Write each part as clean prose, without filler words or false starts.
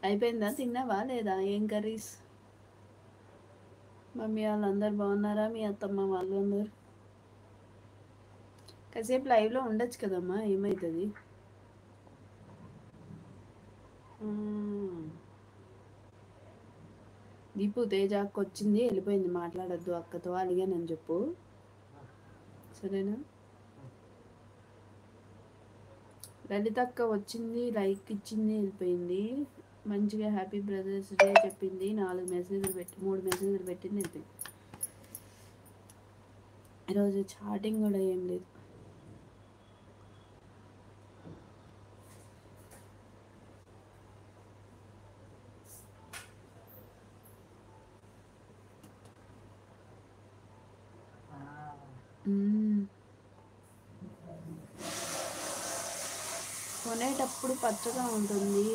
అయిపోయిందా? తిన్నావా లేదా? ఏం కర్రీస్? మమ్మీ వాళ్ళందరు బాగున్నారా? మీ అత్తమ్మ వాళ్ళు అందరు? కాసేపు లైవ్లో ఉండొచ్చు కదమ్మా, ఏమవుతుంది? దీపు తేజ అక్క వచ్చింది, వెళ్ళిపోయింది. మాట్లాడద్దు అక్కతో, అలిగానని చెప్పు, సరేనా? లలిత అక్క వచ్చింది, లైక్ ఇచ్చింది, వెళ్ళిపోయింది. మంచిగా హ్యాపీ బ్రదర్స్ డే చెప్పింది, 3 మెసేజ్లు పెట్టింది, వెళ్ళిపోయింది. ఈరోజు చాటింగ్ కూడా ఏం లేదు. కొనేటప్పుడు పచ్చగా ఉంటుంది.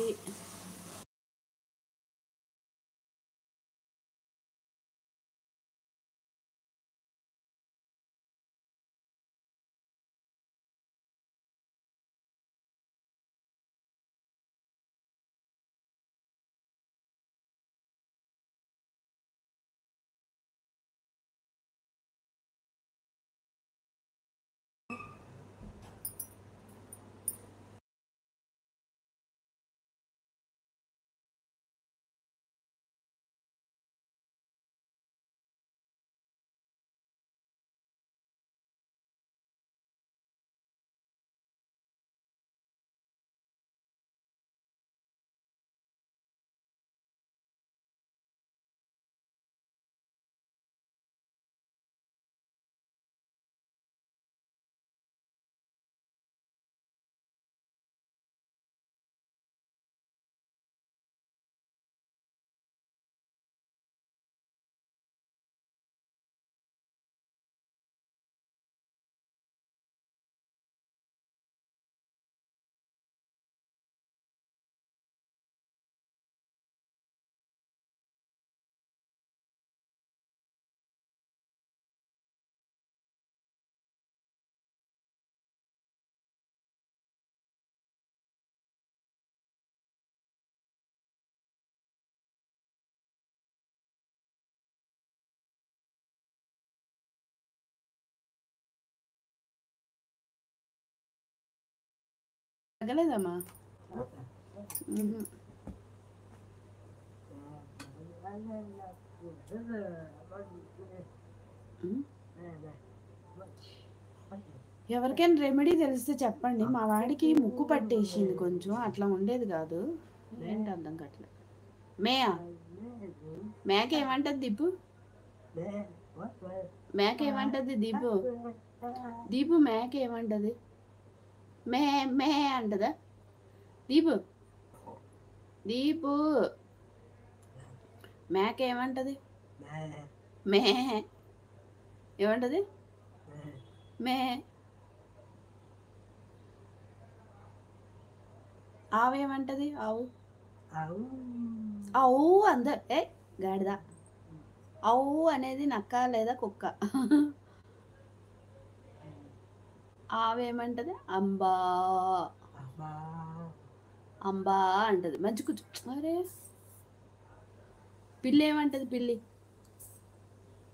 తగ్గలేదమ్మా. ఎవరికైనా రెమెడీ తెలిస్తే చెప్పండి. మా వాడికి ముక్కు పట్టేసింది, కొంచెం అట్లా ఉండేది కాదు. ఏంటి అర్థం కావట్లేదు. మేక ఏమంటది దీపు? మేక ఏమంటది దీపు? దీపు మేక ఏమంటది? మే మే అంటదా దీపు? దీపు మేక ఏమంటది? మే ఏమంటది? మే. ఆవు ఏమంటది? ఆవు ఆవు అంద ఏ గాడిద. ఆవు అనేది నక్క లేదా కుక్క. ఆవేమంటది? అంబా. అంబా అంటది. మంచి కూర్చు. అరే పిల్లి ఏమంటది? పిల్లి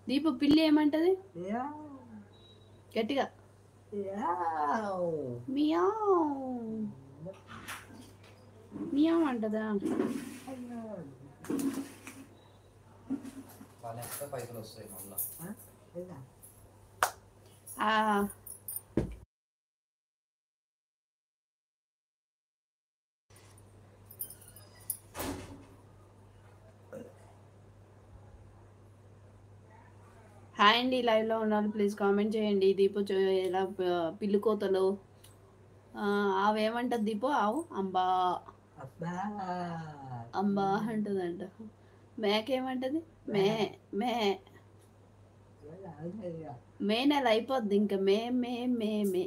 దీపు పిల్లి ఏమంటది? గట్టిగా మియావ్ మియావ్ అంటదా? హాయ్ అండి, లైవ్లో ఉన్నారు, ప్లీజ్ కామెంట్ చేయండి. దీపు ఎలా పిల్లి కోతలు. ఆవు ఏమంటది దీపు? ఆవు అంబా అంబా అంటదంట. మేక ఏమంటది? మే మే. మే నెల అయిపోద్ది ఇంకా. మే మే మే మే.